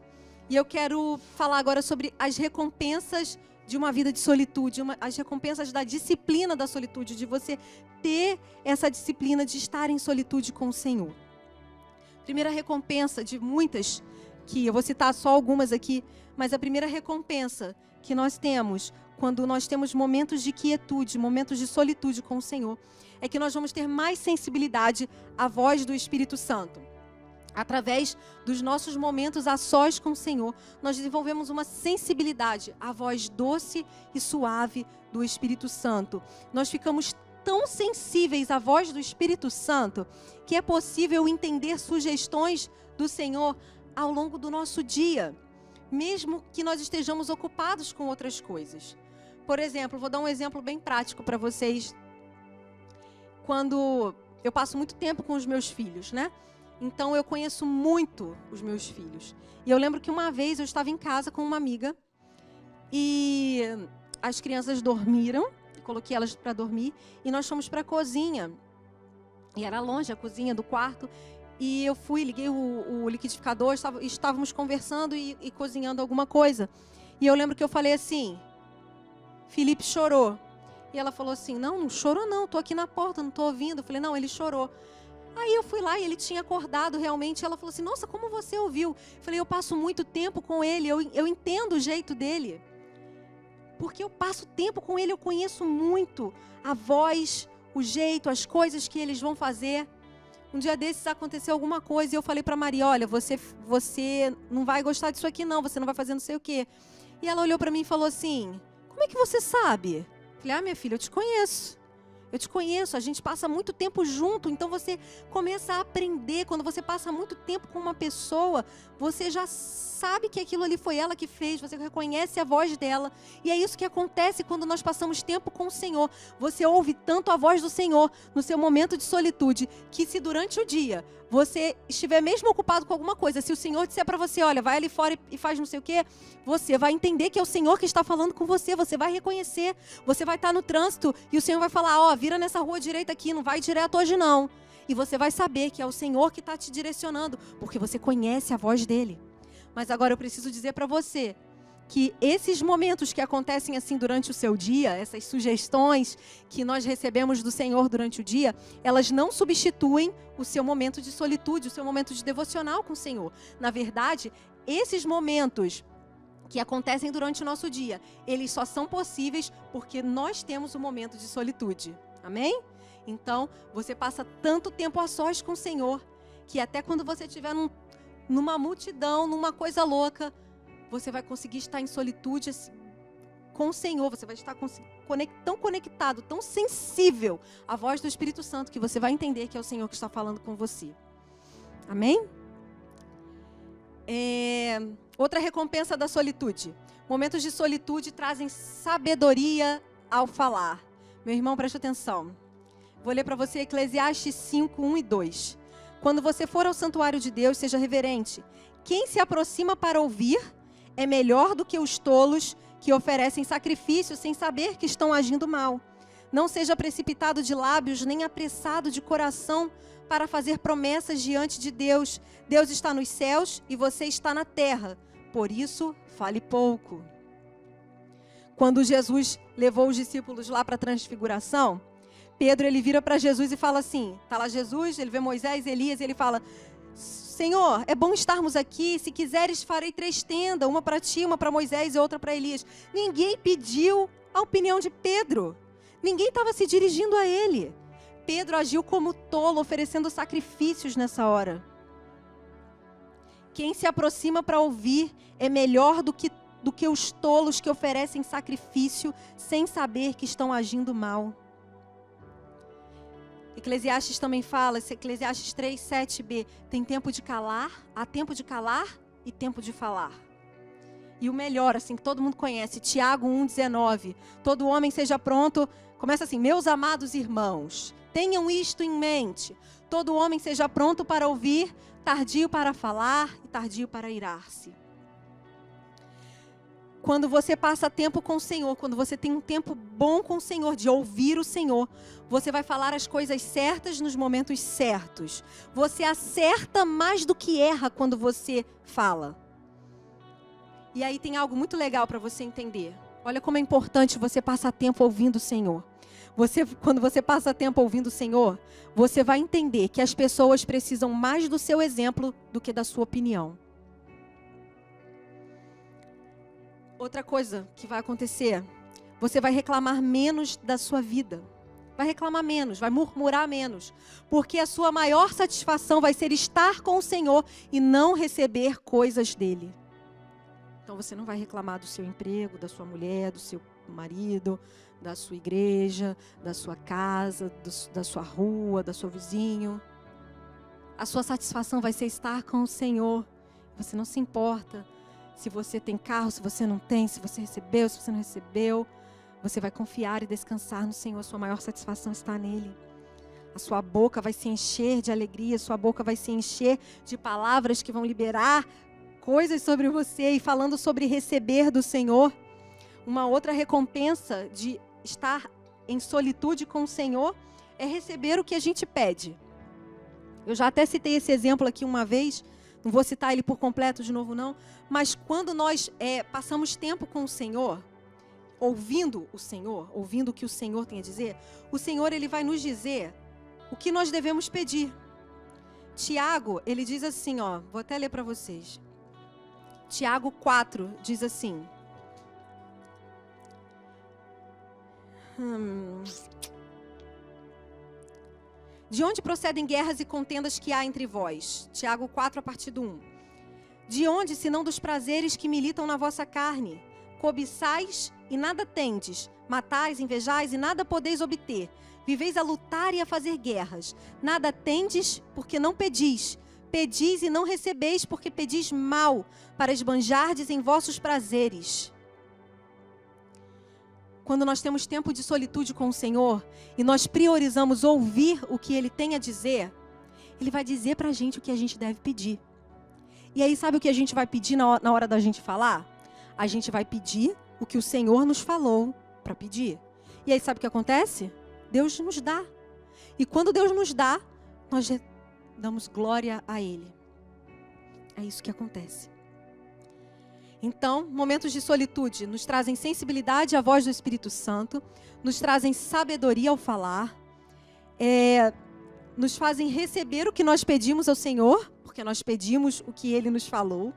E eu quero falar agora sobre as recompensas de uma vida de solitude, as recompensas da disciplina da solitude, de você ter essa disciplina de estar em solitude com o Senhor. Primeira recompensa de muitas, que eu vou citar só algumas aqui, mas a primeira recompensa que nós temos quando nós temos momentos de quietude, momentos de solitude com o Senhor, é que nós vamos ter mais sensibilidade à voz do Espírito Santo. Através dos nossos momentos a sós com o Senhor, nós desenvolvemos uma sensibilidade à voz doce e suave do Espírito Santo. Nós ficamos tão sensíveis à voz do Espírito Santo que é possível entender sugestões do Senhor ao longo do nosso dia, mesmo que nós estejamos ocupados com outras coisas. Por exemplo, vou dar um exemplo bem prático para vocês. Quando eu passo muito tempo com os meus filhos, né? Então, eu conheço muito os meus filhos. E eu lembro que uma vez eu estava em casa com uma amiga e as crianças dormiram, coloquei elas para dormir, e nós fomos para a cozinha. E era longe a cozinha do quarto. E eu liguei o liquidificador, estávamos conversando e cozinhando alguma coisa. E eu lembro que eu falei assim, Felipe chorou. E ela falou assim, não chorou não, estou aqui na porta, não estou ouvindo. Eu falei, não, ele chorou. Aí eu fui lá e ele tinha acordado realmente. Ela falou assim, nossa, como você ouviu? Eu falei, eu passo muito tempo com ele, eu entendo o jeito dele. Porque eu passo tempo com ele, eu conheço muito a voz, o jeito, as coisas que eles vão fazer. Um dia desses aconteceu alguma coisa e eu falei para Maria, olha, você não vai gostar disso aqui não, você não vai fazer não sei o quê. E ela olhou para mim e falou assim, como é que você sabe? Eu falei, minha filha, eu te conheço. Eu te conheço, a gente passa muito tempo junto, então você começa a aprender. Quando você passa muito tempo com uma pessoa, você já sabe que aquilo ali foi ela que fez, você reconhece a voz dela. E é isso que acontece quando nós passamos tempo com o Senhor. Você ouve tanto a voz do Senhor no seu momento de solitude, que se durante o dia você estiver mesmo ocupado com alguma coisa, se o Senhor disser para você, olha, vai ali fora e faz não sei o quê, você vai entender que é o Senhor que está falando com você, você vai reconhecer, você vai estar no trânsito e o Senhor vai falar, vira nessa rua direita aqui, não vai direto hoje não. E você vai saber que é o Senhor que está te direcionando, porque você conhece a voz dele. Mas agora eu preciso dizer para você que esses momentos que acontecem assim durante o seu dia, essas sugestões que nós recebemos do Senhor durante o dia, elas não substituem o seu momento de solitude, o seu momento de devocional com o Senhor. Na verdade, esses momentos que acontecem durante o nosso dia, eles só são possíveis porque nós temos um momento de solitude. Amém? Então, você passa tanto tempo a sós com o Senhor, que até quando você estiver numa multidão, numa coisa louca, você vai conseguir estar em solitude com o Senhor. Você vai estar tão conectado, tão sensível à voz do Espírito Santo, que você vai entender que é o Senhor que está falando com você. Amém? Outra recompensa da solitude. Momentos de solitude trazem sabedoria ao falar. Meu irmão, preste atenção. Vou ler para você Eclesiastes 5, 1 e 2. Quando você for ao santuário de Deus, seja reverente. Quem se aproxima para ouvir é melhor do que os tolos que oferecem sacrifício sem saber que estão agindo mal. Não seja precipitado de lábios, nem apressado de coração para fazer promessas diante de Deus. Deus está nos céus e você está na terra. Por isso, fale pouco. Quando Jesus levou os discípulos lá para a transfiguração, Pedro, ele vira para Jesus e fala assim, está lá Jesus, ele vê Moisés, Elias, e ele fala, Senhor, é bom estarmos aqui, se quiseres farei 3 tendas, uma para ti, uma para Moisés e outra para Elias. Ninguém pediu a opinião de Pedro, ninguém estava se dirigindo a ele. Pedro agiu como tolo, oferecendo sacrifícios nessa hora. Quem se aproxima para ouvir é melhor do que os tolos que oferecem sacrifício sem saber que estão agindo mal. Eclesiastes também fala, Eclesiastes 3, 7b, tem tempo de calar, há tempo de calar e tempo de falar. E o melhor, assim, que todo mundo conhece, Tiago 1,19, todo homem seja pronto, começa assim, meus amados irmãos, tenham isto em mente, todo homem seja pronto para ouvir, tardio para falar e tardio para irar-se. Quando você passa tempo com o Senhor, quando você tem um tempo bom com o Senhor, de ouvir o Senhor, você vai falar as coisas certas nos momentos certos. Você acerta mais do que erra quando você fala. E aí tem algo muito legal para você entender. Olha como é importante você passar tempo ouvindo o Senhor. Quando você passa tempo ouvindo o Senhor, você vai entender que as pessoas precisam mais do seu exemplo do que da sua opinião. Outra coisa que vai acontecer, você vai reclamar menos da sua vida. Vai reclamar menos, vai murmurar menos. Porque a sua maior satisfação vai ser estar com o Senhor e não receber coisas dele. Então você não vai reclamar do seu emprego, da sua mulher, do seu marido, da sua igreja, da sua casa, da sua rua, do seu vizinho. A sua satisfação vai ser estar com o Senhor. Você não se importa se você tem carro, se você não tem, se você recebeu, se você não recebeu. Você vai confiar e descansar no Senhor. A sua maior satisfação está nele. A sua boca vai se encher de alegria. A sua boca vai se encher de palavras que vão liberar coisas sobre você. E falando sobre receber do Senhor, uma outra recompensa de estar em solitude com o Senhor é receber o que a gente pede. Eu já até citei esse exemplo aqui uma vez. Não vou citar ele por completo de novo, não. Mas quando nós passamos tempo com o Senhor, ouvindo o que o Senhor tem a dizer, o Senhor ele vai nos dizer o que nós devemos pedir. Tiago, ele diz assim, ó, vou até ler para vocês. Tiago 4 diz assim. De onde procedem guerras e contendas que há entre vós? Tiago 4, a partir do 1. De onde, senão dos prazeres que militam na vossa carne? Cobiçais e nada tendes, matais, invejais e nada podeis obter. Viveis a lutar e a fazer guerras. Nada tendes, porque não pedis. Pedis e não recebeis, porque pedis mal, para esbanjardes em vossos prazeres. Quando nós temos tempo de solitude com o Senhor e nós priorizamos ouvir o que Ele tem a dizer, Ele vai dizer para a gente o que a gente deve pedir. E aí sabe o que a gente vai pedir na hora da gente falar? A gente vai pedir o que o Senhor nos falou para pedir. E aí sabe o que acontece? Deus nos dá. E quando Deus nos dá, nós damos glória a Ele. É isso que acontece. Então, momentos de solitude nos trazem sensibilidade à voz do Espírito Santo, nos trazem sabedoria ao falar, nos fazem receber o que nós pedimos ao Senhor, porque nós pedimos o que Ele nos falou.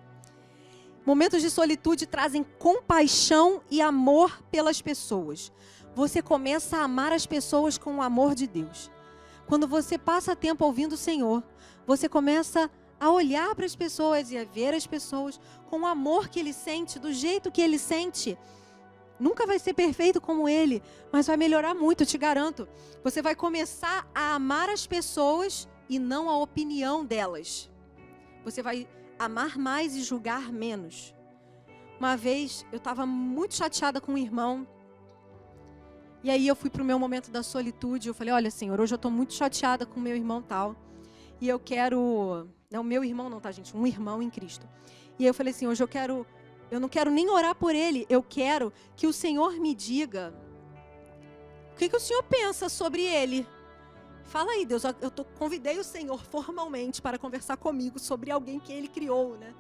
Momentos de solitude trazem compaixão e amor pelas pessoas. Você começa a amar as pessoas com o amor de Deus. Quando você passa tempo ouvindo o Senhor, você começa a olhar para as pessoas e a ver as pessoas com o amor que Ele sente, do jeito que Ele sente. Nunca vai ser perfeito como Ele, mas vai melhorar muito, eu te garanto. Você vai começar a amar as pessoas e não a opinião delas. Você vai amar mais e julgar menos. Uma vez, eu estava muito chateada com um irmão. E aí eu fui para o meu momento da solitude. Eu falei, olha, Senhor, hoje eu estou muito chateada com o meu irmão tal. E eu quero... Não, meu irmão não, tá, gente? Um irmão em Cristo. E aí eu falei assim, hoje eu não quero nem orar por ele. Eu quero que o Senhor me diga o que o Senhor pensa sobre ele. Fala aí, Deus, convidei o Senhor formalmente para conversar comigo sobre alguém que Ele criou, né?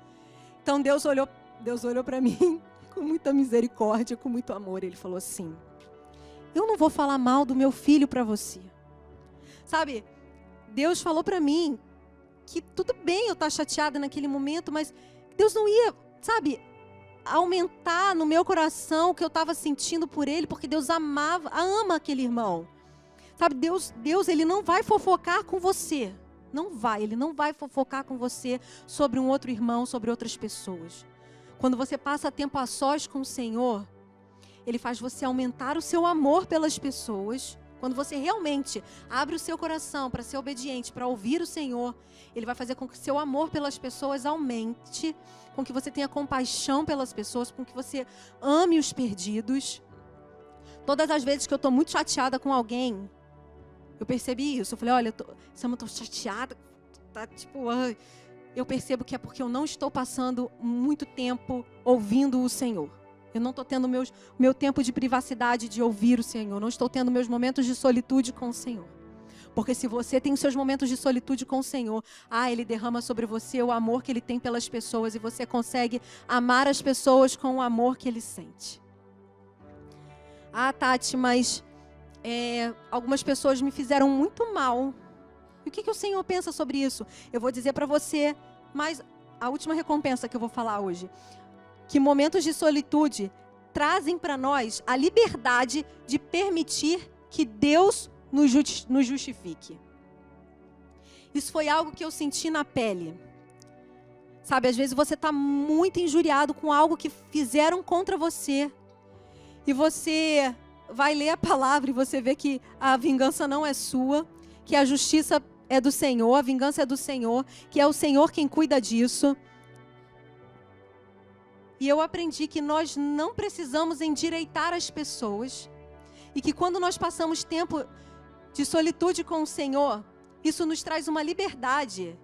Então Deus olhou para mim com muita misericórdia, com muito amor. Ele falou assim, eu não vou falar mal do meu filho para você. Sabe, Deus falou para mim que tudo bem eu estar chateada naquele momento, mas Deus não ia, sabe, aumentar no meu coração o que eu estava sentindo por ele, porque Deus ama aquele irmão. Sabe, Deus, Ele não vai fofocar com você. Ele não vai fofocar com você sobre um outro irmão, sobre outras pessoas. Quando você passa tempo a sós com o Senhor, Ele faz você aumentar o seu amor pelas pessoas, Quando você realmente abre o seu coração para ser obediente, para ouvir o Senhor, Ele vai fazer com que seu amor pelas pessoas aumente, com que você tenha compaixão pelas pessoas, com que você ame os perdidos. Todas as vezes que eu estou muito chateada com alguém, eu percebi isso. Eu falei, olha, Sam, eu estou chateada, tá tipo... Eu percebo que é porque eu não estou passando muito tempo ouvindo o Senhor. Eu não estou tendo meu tempo de privacidade de ouvir o Senhor. Não estou tendo meus momentos de solitude com o Senhor. Porque se você tem os seus momentos de solitude com o Senhor, Ele derrama sobre você o amor que Ele tem pelas pessoas e você consegue amar as pessoas com o amor que Ele sente. Tati, mas algumas pessoas me fizeram muito mal. E o que o Senhor pensa sobre isso? Eu vou dizer para você, mas a última recompensa que eu vou falar hoje. Que momentos de solitude trazem para nós a liberdade de permitir que Deus nos justifique. Isso foi algo que eu senti na pele. Sabe, às vezes você está muito injuriado com algo que fizeram contra você. E você vai ler a palavra e você vê que a vingança não é sua, que a justiça é do Senhor, a vingança é do Senhor, que é o Senhor quem cuida disso. E eu aprendi que nós não precisamos endireitar as pessoas e que quando nós passamos tempo de solitude com o Senhor, isso nos traz uma liberdade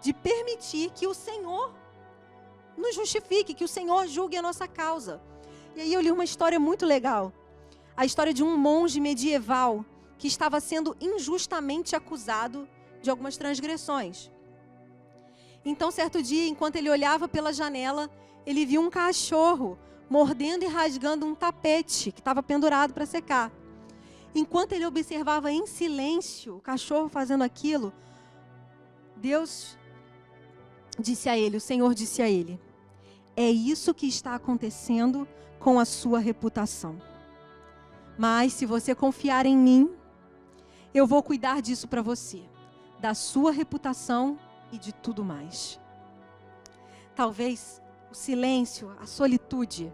de permitir que o Senhor nos justifique, que o Senhor julgue a nossa causa. E aí eu li uma história muito legal, a história de um monge medieval que estava sendo injustamente acusado de algumas transgressões. Então, certo dia, enquanto ele olhava pela janela, ele viu um cachorro mordendo e rasgando um tapete que estava pendurado para secar. Enquanto ele observava em silêncio o cachorro fazendo aquilo, Deus disse a ele, o Senhor disse a ele, é isso que está acontecendo com a sua reputação. Mas se você confiar em mim, eu vou cuidar disso para você, da sua reputação e de tudo mais. Talvez o silêncio, a solitude,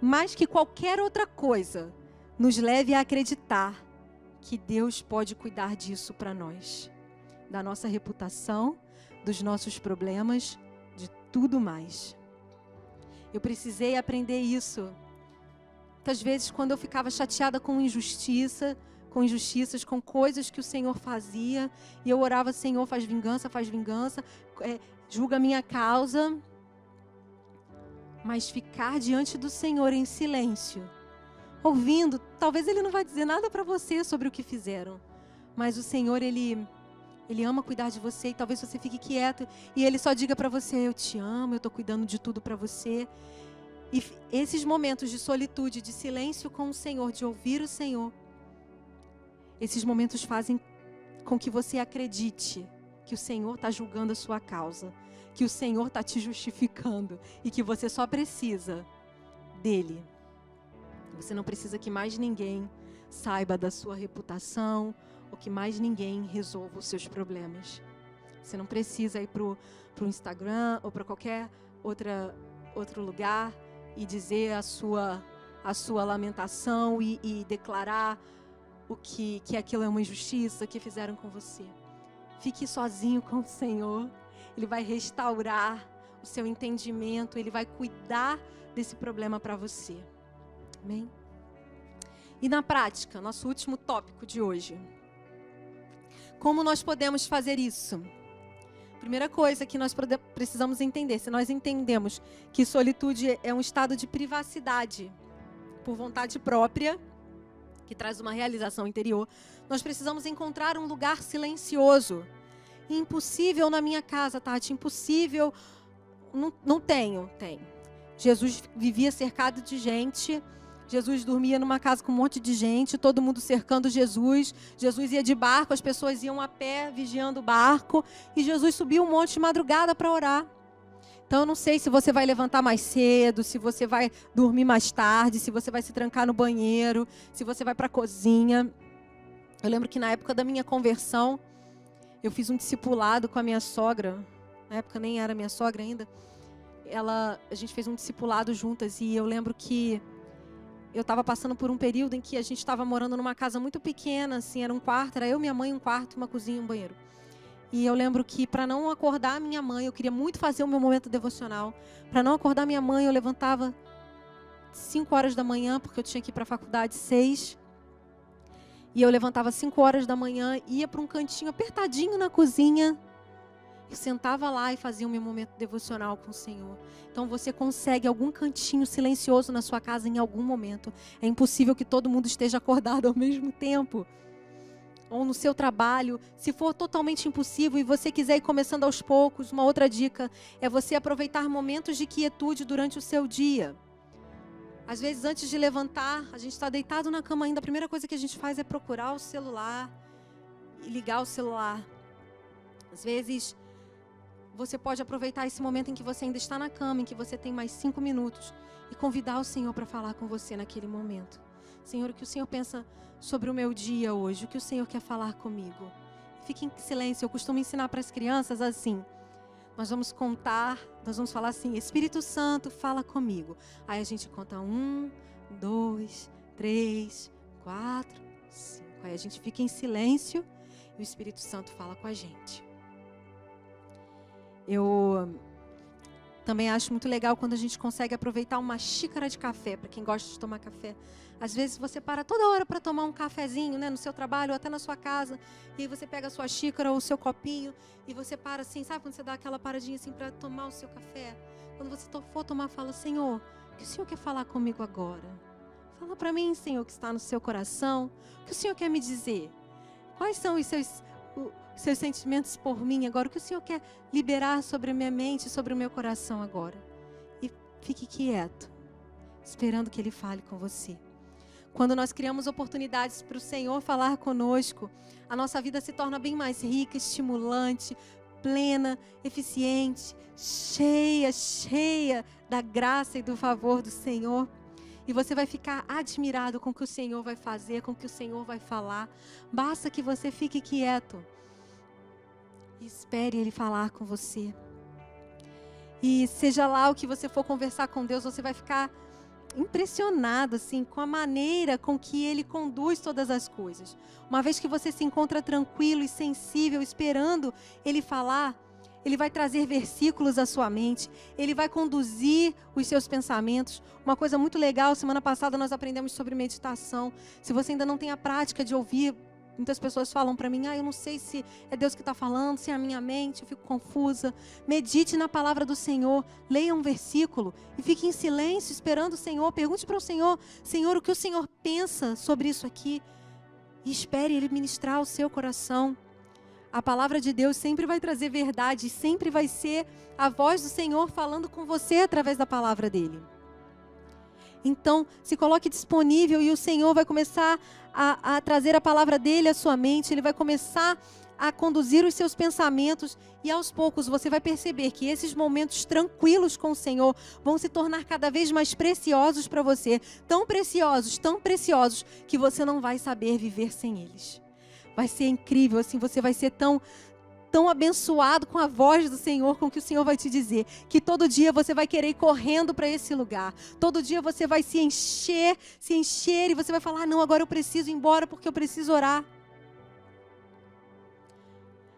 mais que qualquer outra coisa, nos leve a acreditar que Deus pode cuidar disso para nós, da nossa reputação, dos nossos problemas, de tudo mais. Eu precisei aprender isso. Muitas vezes, quando eu ficava chateada com injustiças, com coisas que o Senhor fazia, e eu orava, Senhor, faz vingança, julga a minha causa. Mas ficar diante do Senhor em silêncio, ouvindo, talvez Ele não vai dizer nada para você sobre o que fizeram, mas o Senhor, Ele ama cuidar de você, e talvez você fique quieto, e Ele só diga para você, eu te amo, eu estou cuidando de tudo para você. E esses momentos de solitude, de silêncio com o Senhor, de ouvir o Senhor, esses momentos fazem com que você acredite que o Senhor está julgando a sua causa, que o Senhor está te justificando e que você só precisa dEle. Você não precisa que mais ninguém saiba da sua reputação ou que mais ninguém resolva os seus problemas. Você não precisa ir para o Instagram ou para qualquer outro lugar e dizer a sua lamentação e declarar que aquilo é uma injustiça que fizeram com você. Fique sozinho com o Senhor. Ele vai restaurar o seu entendimento. Ele vai cuidar desse problema para você. Amém? E na prática, nosso último tópico de hoje. Como nós podemos fazer isso? Primeira coisa que nós precisamos entender. Se nós entendemos que solitude é um estado de privacidade por vontade própria, que traz uma realização interior, nós precisamos encontrar um lugar silencioso. Impossível na minha casa, Tati, impossível. Não tenho. Jesus vivia cercado de gente. Jesus dormia numa casa com um monte de gente, todo mundo cercando Jesus. Jesus ia de barco, as pessoas iam a pé, vigiando o barco. E Jesus subiu um monte de madrugada para orar. Então, eu não sei se você vai levantar mais cedo, se você vai dormir mais tarde, se você vai se trancar no banheiro, se você vai para a cozinha. Eu lembro que na época da minha conversão, eu fiz um discipulado com a minha sogra. Na época nem era minha sogra ainda. A gente fez um discipulado juntas e eu lembro que eu estava passando por um período em que a gente estava morando numa casa muito pequena, assim, era um quarto, era eu, minha mãe, um quarto, uma cozinha e um banheiro. E eu lembro que para não acordar minha mãe, eu queria muito fazer o meu momento devocional. Para não acordar minha mãe, eu levantava 5 horas da manhã, porque eu tinha que ir para a faculdade 6. E eu levantava 5 horas da manhã, ia para um cantinho apertadinho na cozinha. Eu sentava lá e fazia o meu momento devocional com o Senhor. Então você consegue algum cantinho silencioso na sua casa em algum momento. É impossível que todo mundo esteja acordado ao mesmo tempo. Ou no seu trabalho. Se for totalmente impossível e você quiser ir começando aos poucos, uma outra dica é você aproveitar momentos de quietude durante o seu dia. Às vezes, antes de levantar, a gente está deitado na cama ainda, a primeira coisa que a gente faz é procurar o celular e ligar o celular. Às vezes, você pode aproveitar esse momento em que você ainda está na cama, em que você tem mais 5 minutos, e convidar o Senhor para falar com você naquele momento. Senhor, o que o Senhor pensa sobre o meu dia hoje? O que o Senhor quer falar comigo? Fique em silêncio. Eu costumo ensinar para as crianças assim. Nós vamos contar, nós vamos falar assim: Espírito Santo, fala comigo. Aí a gente conta 1, 2, 3, 4, 5. Aí a gente fica em silêncio e o Espírito Santo fala com a gente. Eu também acho muito legal quando a gente consegue aproveitar uma xícara de café, para quem gosta de tomar café. Às vezes você para toda hora para tomar um cafezinho, né, no seu trabalho ou até na sua casa, e aí você pega a sua xícara ou o seu copinho e você para assim, sabe quando você dá aquela paradinha assim para tomar o seu café? Quando você for tomar, fala: Senhor, o que o Senhor quer falar comigo agora? Fala para mim, Senhor, que está no seu coração. O que o Senhor quer me dizer? Quais são os seus sentimentos por mim agora? O que o Senhor quer liberar sobre a minha mente, sobre o meu coração agora? E fique quieto, esperando que Ele fale com você. Quando nós criamos oportunidades para o Senhor falar conosco, a nossa vida se torna bem mais rica, estimulante, plena, eficiente, cheia da graça e do favor do Senhor. E você vai ficar admirado com o que o Senhor vai fazer, com o que o Senhor vai falar. Basta que você fique quieto e espere Ele falar com você. E seja lá o que você for conversar com Deus, você vai ficar impressionado assim, com a maneira com que Ele conduz todas as coisas. Uma vez que você se encontra tranquilo e sensível, esperando Ele falar, Ele vai trazer versículos à sua mente, Ele vai conduzir os seus pensamentos. Uma coisa muito legal, semana passada nós aprendemos sobre meditação. Se você ainda não tem a prática de ouvir, muitas pessoas falam para mim: eu não sei se é Deus que está falando, se é a minha mente, eu fico confusa. Medite na palavra do Senhor, leia um versículo e fique em silêncio esperando o Senhor. Pergunte para o Senhor: Senhor, o que o Senhor pensa sobre isso aqui? E espere Ele ministrar o seu coração. A palavra de Deus sempre vai trazer verdade, sempre vai ser a voz do Senhor falando com você através da palavra dEle. Então, se coloque disponível e o Senhor vai começar a trazer a palavra dEle à sua mente. Ele vai começar a conduzir os seus pensamentos e aos poucos você vai perceber que esses momentos tranquilos com o Senhor vão se tornar cada vez mais preciosos para você. Tão preciosos que você não vai saber viver sem eles. Vai ser incrível, assim, você vai ser tão abençoado com a voz do Senhor, com o que o Senhor vai te dizer, que todo dia você vai querer ir correndo para esse lugar. Todo dia você vai se encher e você vai falar: não, agora eu preciso ir embora porque eu preciso orar.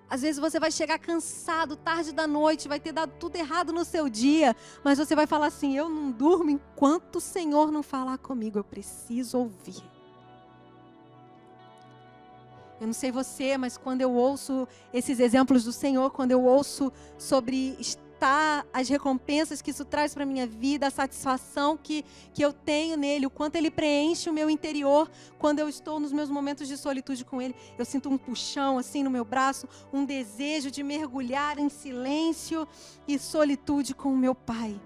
Às vezes você vai chegar cansado, tarde da noite, vai ter dado tudo errado no seu dia, mas você vai falar assim: eu não durmo enquanto o Senhor não falar comigo, eu preciso ouvir. Eu não sei você, mas quando eu ouço esses exemplos do Senhor, quando eu ouço sobre as recompensas que isso traz para a minha vida, a satisfação que eu tenho nele, o quanto ele preenche o meu interior quando eu estou nos meus momentos de solitude com ele, eu sinto um puxão assim no meu braço, um desejo de mergulhar em silêncio e solitude com o meu Pai.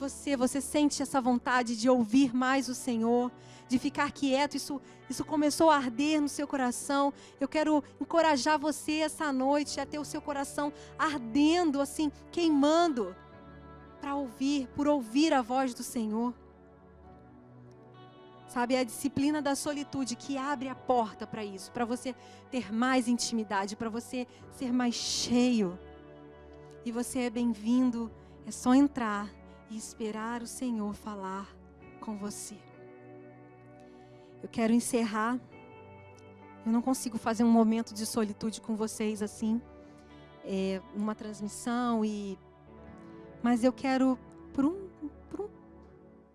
Você sente essa vontade de ouvir mais o Senhor, de ficar quieto? Isso começou a arder no seu coração. Eu quero encorajar você essa noite a ter o seu coração ardendo, assim, queimando, por ouvir a voz do Senhor. Sabe, é a disciplina da solitude que abre a porta para isso, para você ter mais intimidade, para você ser mais cheio. E você é bem-vindo, é só entrar e esperar o Senhor falar com você. Eu quero encerrar. Eu não consigo fazer um momento de solitude com vocês assim, numa transmissão, mas eu quero, por um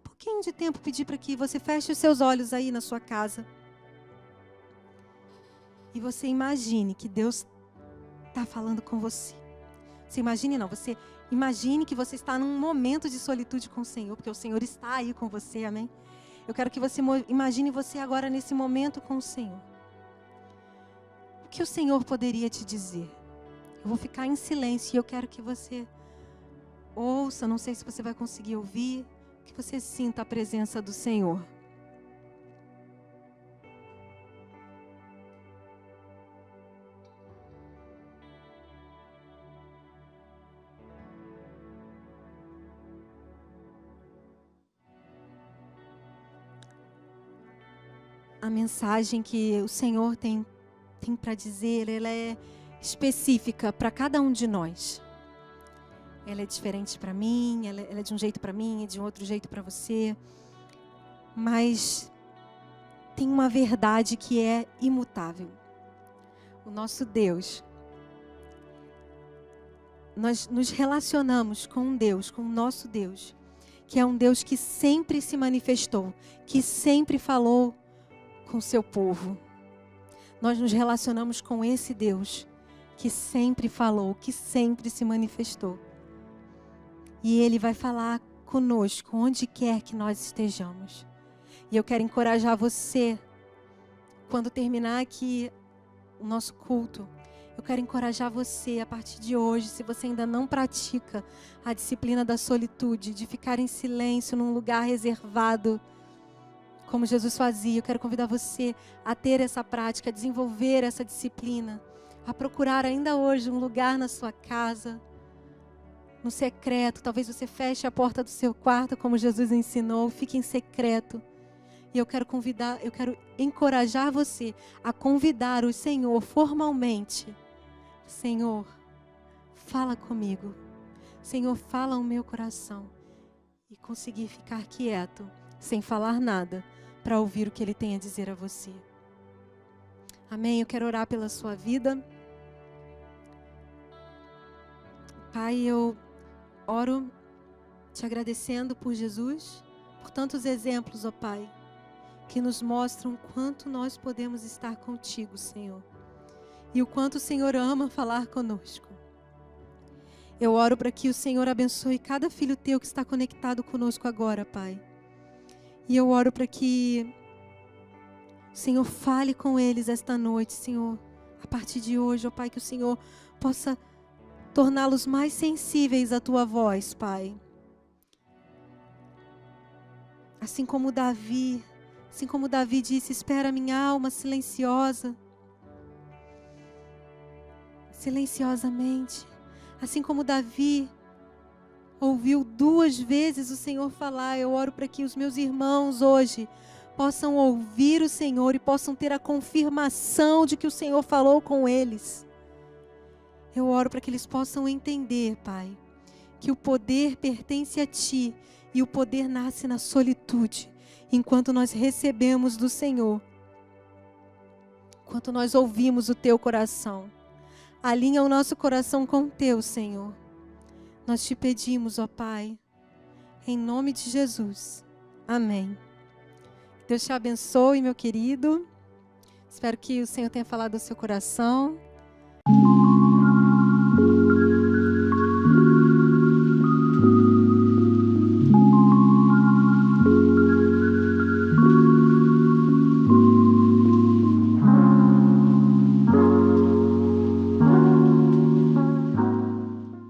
pouquinho de tempo, pedir para que você feche os seus olhos aí na sua casa. E você imagine que Deus está falando com você. Você imagine que você está num momento de solitude com o Senhor, porque o Senhor está aí com você, amém? Eu quero que você imagine você agora nesse momento com o Senhor. O que o Senhor poderia te dizer? Eu vou ficar em silêncio e eu quero que você ouça, não sei se você vai conseguir ouvir, que você sinta a presença do Senhor. A mensagem que o Senhor tem para dizer, ela é específica para cada um de nós. Ela é diferente para mim, ela é de um jeito para mim e de um outro jeito para você. Mas tem uma verdade que é imutável. O nosso Deus, nós nos relacionamos com um Deus, com o nosso Deus, que é um Deus que sempre se manifestou, que sempre falou com o seu povo. Nós nos relacionamos com esse Deus que sempre falou, que sempre se manifestou. E Ele vai falar conosco, onde quer que nós estejamos. E eu quero encorajar você, quando terminar aqui o nosso culto, eu quero encorajar você, a partir de hoje, se você ainda não pratica a disciplina da solitude, de ficar em silêncio num lugar reservado, como Jesus fazia, eu quero convidar você a ter essa prática, a desenvolver essa disciplina, a procurar ainda hoje um lugar na sua casa, no secreto. Talvez você feche a porta do seu quarto, como Jesus ensinou, fique em secreto. E eu quero encorajar você a convidar o Senhor formalmente. Senhor, fala comigo. Senhor, fala ao meu coração. E conseguir ficar quieto, sem falar nada, para ouvir o que Ele tem a dizer a você. Amém? Eu quero orar pela sua vida. Pai, eu oro te agradecendo por Jesus, por tantos exemplos, ó Pai, que nos mostram quanto nós podemos estar contigo, Senhor. E o quanto o Senhor ama falar conosco. Eu oro para que o Senhor abençoe cada filho teu que está conectado conosco agora, Pai. E eu oro para que o Senhor fale com eles esta noite, Senhor. A partir de hoje, ó Pai, que o Senhor possa torná-los mais sensíveis à tua voz, Pai. Assim como Davi disse, espera minha alma silenciosamente. Assim como Davi ouviu 2 vezes o Senhor falar, eu oro para que os meus irmãos hoje possam ouvir o Senhor e possam ter a confirmação de que o Senhor falou com eles. Eu oro para que eles possam entender, Pai, que o poder pertence a Ti e o poder nasce na solitude, enquanto nós recebemos do Senhor, enquanto nós ouvimos o Teu coração. Alinha o nosso coração com o Teu, Senhor. Nós te pedimos, ó Pai, em nome de Jesus. Amém. Deus te abençoe, meu querido. Espero que o Senhor tenha falado ao seu coração.